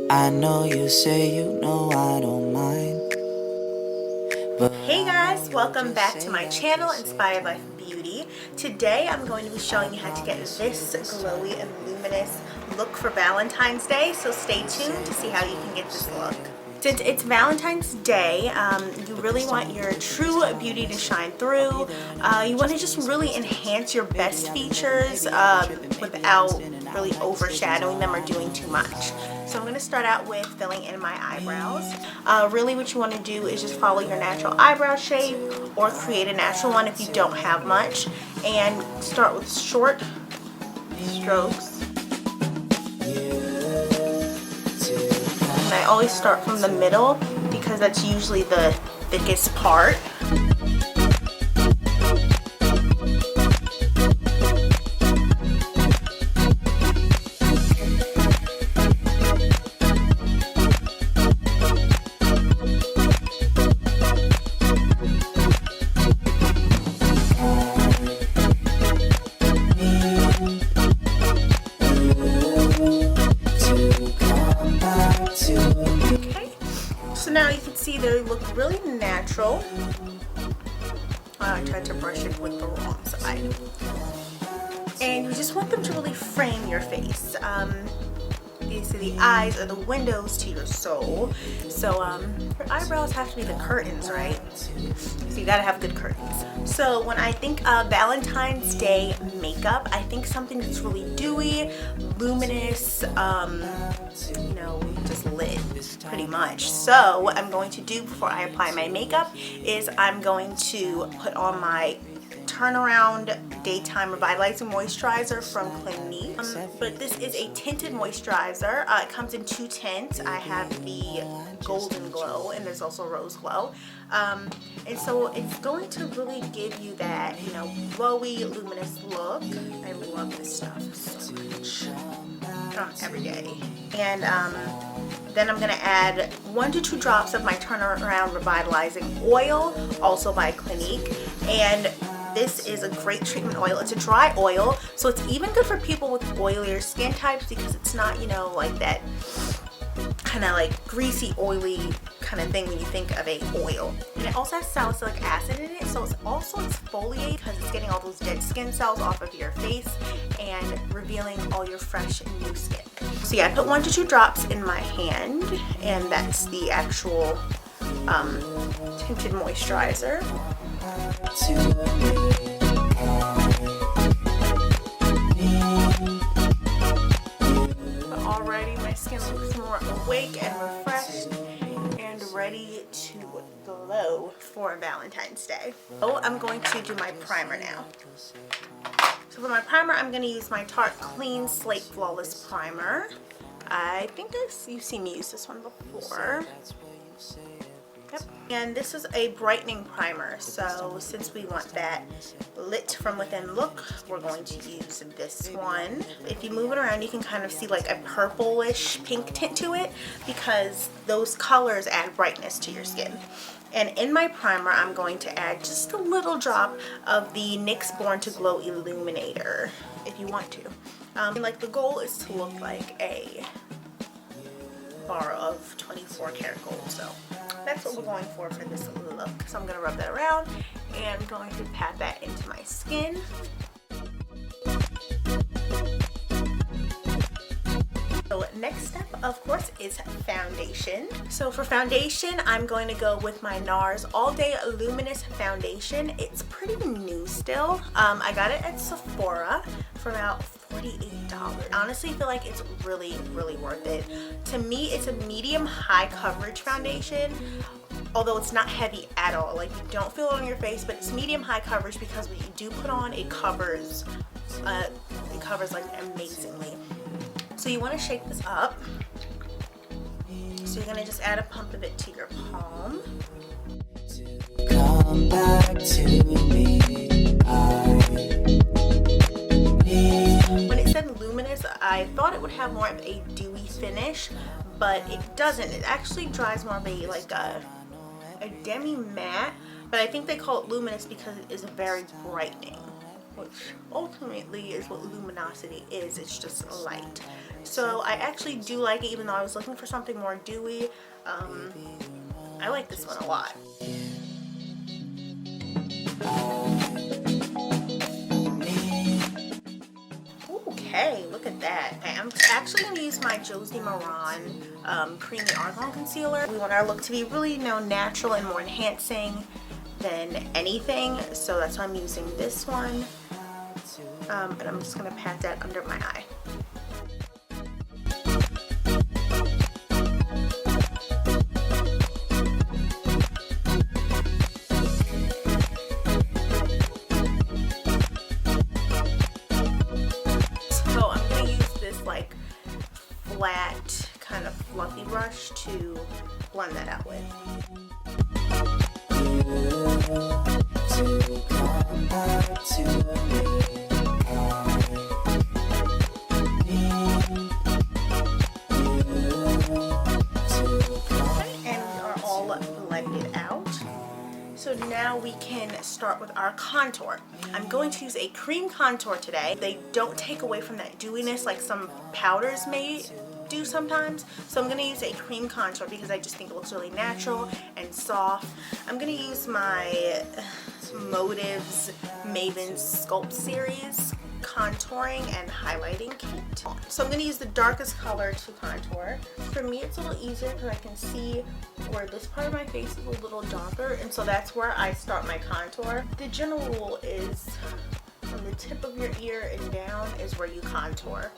I know you say you know I don't mind. But hey guys, welcome back to my channel, Inspired Life Beauty. Today I'm going to be showing you how to get this glowy and luminous look for Valentine's Day, so stay tuned to see how you can get this look. Since it's Valentine's Day, you really want your true beauty to shine through. You want to just really enhance your best features without really overshadowing them or doing too much. So I'm going to start out with filling in my eyebrows. Really what you want to do is just follow your natural eyebrow shape or create a natural one if you don't have much. And start with short strokes. And I always start from the middle because that's usually the thickest part. Now you can see they look really natural. I tried to brush it with the wrong side. And you just want them to really frame your face. These are the eyes are the windows to your soul. So your eyebrows have to be the curtains, right? So you gotta have good curtains. So when I think of Valentine's Day makeup, I think something that's really dewy, luminous, you know, just lit pretty much. So what I'm going to do before I apply my makeup is I'm going to put on my turnaround daytime revitalizing moisturizer from Clinique. But this is a tinted moisturizer. It comes in two tints. I have the golden glow and there's also rose glow. And so it's going to really give you that, you know, glowy, luminous look. I love this stuff so much. Every day. And then I'm going to add 1 to 2 drops of my turnaround revitalizing oil, also by Clinique. And this is a great treatment oil. It's a dry oil, so it's even good for people with oilier skin types because it's not, you know, like that kind of like greasy, oily kind of thing when you think of a oil. And it also has salicylic acid in it, so it's also exfoliating because it's getting all those dead skin cells off of your face and revealing all your fresh new skin. So yeah, I put 1 to 2 drops in my hand, and that's the actual tinted moisturizer. But already my skin looks more awake and refreshed and ready to glow for Valentine's Day. Oh, I'm going to do my primer now. So for my primer, I'm going to use my Tarte Clean Slate Flawless Primer. I think you've seen me use this one before. Yep. And this is a brightening primer, so since we want that lit from within look, we're going to use this one. If you move it around, you can kind of see like a purplish pink tint to it because those colors add brightness to your skin. And in my primer, I'm going to add just a little drop of the NYX Born to Glow Illuminator, if you want to. Like the goal is to look like a bar of 24 karat gold, so that's what we're going for this look. So I'm going to rub that around and I'm going to pat that into my skin. So next step, of course, is foundation. So for foundation, I'm going to go with my NARS All Day Luminous Foundation. It's pretty new still. I got it at Sephora for about $48. Honestly, I feel like it's really, really worth it. To me, it's a medium high coverage foundation, although it's not heavy at all. Like, you don't feel it on your face, but it's medium high coverage because when you do put on, it covers like amazingly. So you want to shake this up. So you're going to just add a pump of it to your palm. Come back to me. When it said luminous, I thought it would have more of a dewy finish, but it doesn't. It actually dries more of a like a demi matte, but I think they call it luminous because it is very brightening. which ultimately is what luminosity is. It's just light. So I actually do like it, even though I was looking for something more dewy. I like this one a lot. Okay, look at that. Okay, I'm actually going to use my Josie Maran Creamy Argan Concealer. We want our look to be really, you know, natural and more enhancing than anything. So that's why I'm using this one. And I'm just going to pat that under my eye. Flat, kind of fluffy brush to blend that out with. And we are all blended out. So now we can start with our contour. I'm going to use a cream contour today. They don't take away from that dewiness like some powders may do sometimes. So I'm going to use a cream contour because I just think it looks really natural and soft. I'm going to use my Motives Mavens Sculpt series contouring and highlighting kit. So I'm going to use the darkest color to contour. For me it's a little easier because I can see where this part of my face is a little darker, and so that's where I start my contour. The general rule is from the tip of your ear and down is where you contour.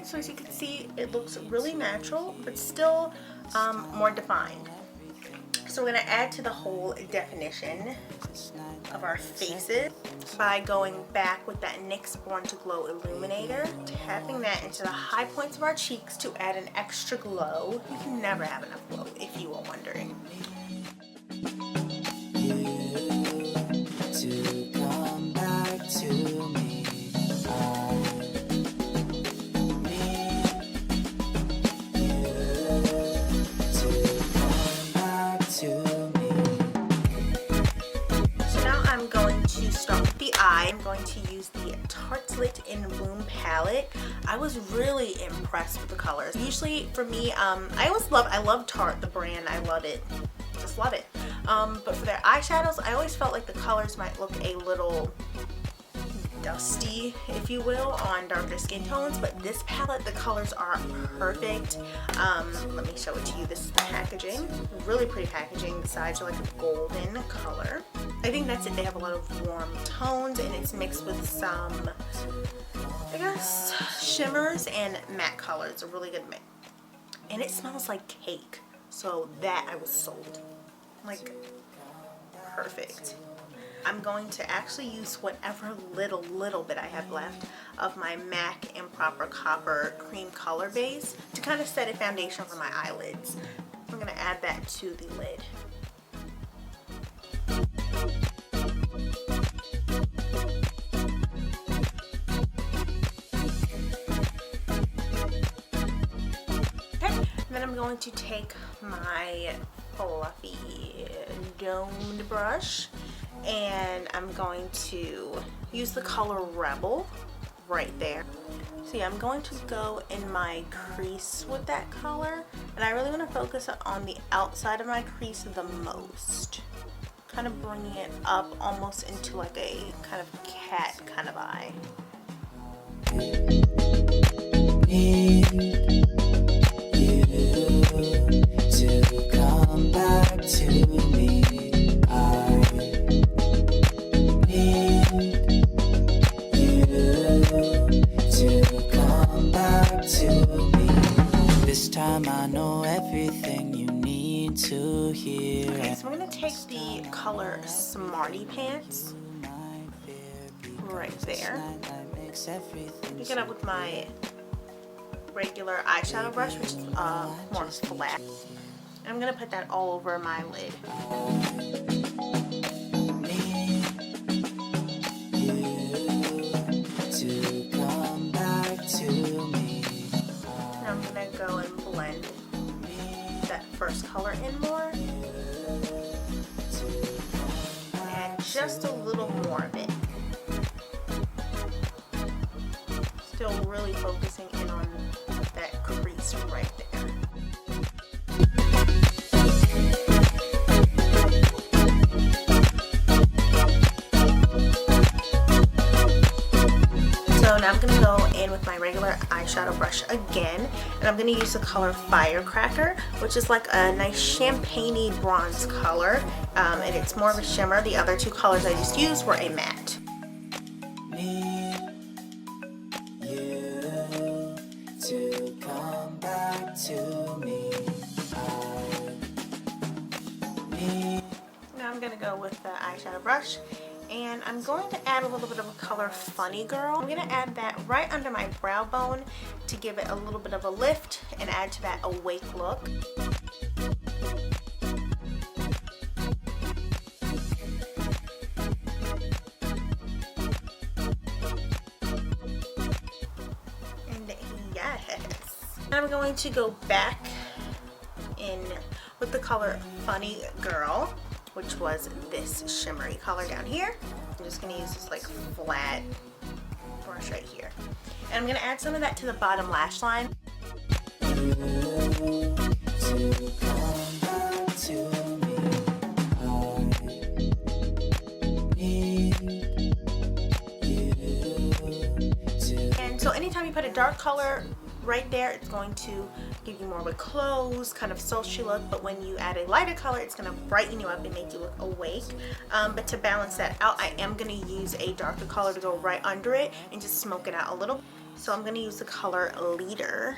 So as you can see, it looks really natural, but still more defined. So we're going to add to the whole definition of our faces by going back with that NYX Born to Glow Illuminator, tapping that into the high points of our cheeks to add an extra glow. You can never have enough glow if you are wondering. I'm going to use the Tartlette in Bloom palette. I was really impressed with the colors. Usually for me, I love Tarte, the brand. I love it. Just love it. But for their eyeshadows, I always felt like the colors might look a little dusty, if you will, on darker skin tones, but this palette, the colors are perfect. Let me show it to you. This is the packaging. Really pretty packaging. The sides are like a golden color. I think that's it. They have a lot of warm tones, and it's mixed with some, I guess, shimmers and matte colors. A really good mix. And it smells like cake. So that I was sold. Like, perfect. I'm going to actually use whatever little bit I have left of my MAC Improper Copper Cream Color Base to kind of set a foundation for my eyelids. I'm going to add that to the lid. Okay, and then I'm going to take my fluffy domed brush, and I'm going to use the color Rebel right there. So yeah, I'm going to go in my crease with that color, and I really want to focus on the outside of my crease the most, kind of bringing it up almost into like a kind of cat kind of eye. To come back to me, to come back to me. This time I know everything you need to hear. Okay, so I'm going to take the color Smarty Pants right there. Pick it up with my regular eyeshadow brush, which is more flat. And I'm going to put that all over my lid. Now I'm going to go and blend that first color in more. And just a little more of it. Still really focusing in on that crease right there. So now I'm going to go in with my regular eyeshadow brush again, and I'm going to use the color Firecracker, which is like a nice champagne-y bronze color, and it's more of a shimmer. The other two colors I just used were a matte. Now I'm going to go with the eyeshadow brush, and I'm going to add a little bit of a color Funny Girl. I'm going to add that right under my brow bone to give it a little bit of a lift and add to that awake look. And yes, I'm going to go back in with the color Funny Girl, which was this shimmery color down here. I'm just going to use this like flat brush right here. And I'm going to add some of that to the bottom lash line. And so anytime you put a dark color right there, it's going to give you more of a closed, kind of sultry look, but when you add a lighter color, it's going to brighten you up and make you look awake. But to balance that out, I am going to use a darker color to go right under it and just smoke it out a little. So I'm going to use the color Leader.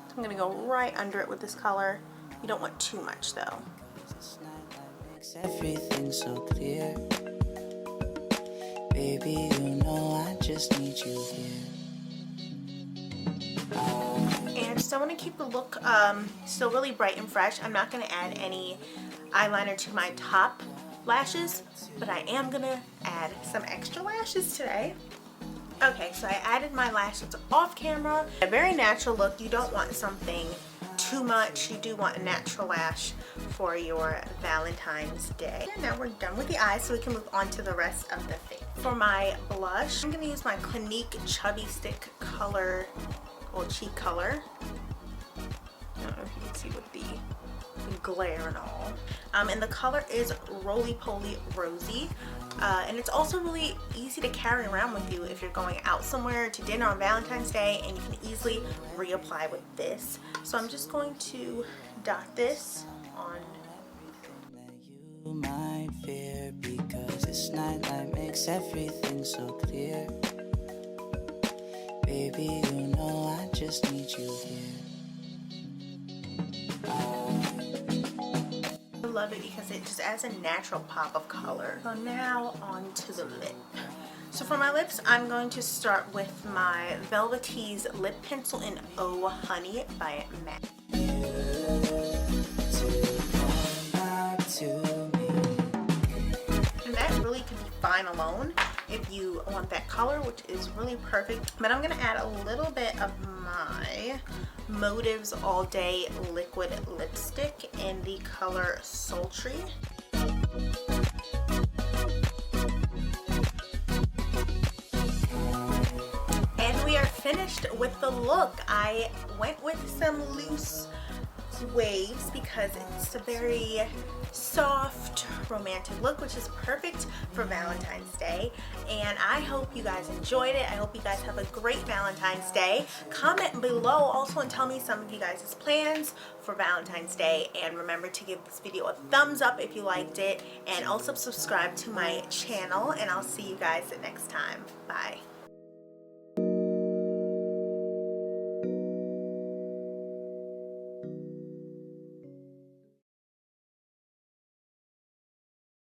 I'm going to go right under it with this color. You don't want too much though. Everything so clear. Baby, you know I just need you here. And so I want to keep the look still really bright and fresh. I'm not going to add any eyeliner to my top lashes, but I am going to add some extra lashes today. Okay, so I added my lashes off camera. A very natural look. You don't want something too much. You do want a natural lash for your Valentine's Day. And now we're done with the eyes, so we can move on to the rest of the face. For my blush, I'm going to use my Clinique Chubby Stick color, or cheek color. I don't know if you can see with the glare and all. And the color is Roly Poly Rosy. And it's also really easy to carry around with you if you're going out somewhere to dinner on Valentine's Day, and you can easily reapply with this. So I'm just going to dot this on. You might fear because this nightlight makes everything so clear. Baby, you know I just need you here. I love it because it just adds a natural pop of color. So now on to the lip. So for my lips, I'm going to start with my Velvetease lip pencil in Oh Honey by MAC. And that really can be fine alone if you want that color, which is really perfect. But I'm going to add a little bit of my Motives All Day liquid lipstick in the color Sultry. And we are finished with the look. I went with some loose waves because it's a very soft romantic look, which is perfect for Valentine's Day. And I hope you guys enjoyed it. I hope you guys have a great Valentine's Day. Comment below also and tell me some of you guys' plans for Valentine's Day, and remember to give this video a thumbs up if you liked it, and also subscribe to my channel, and I'll see you guys next time. Bye.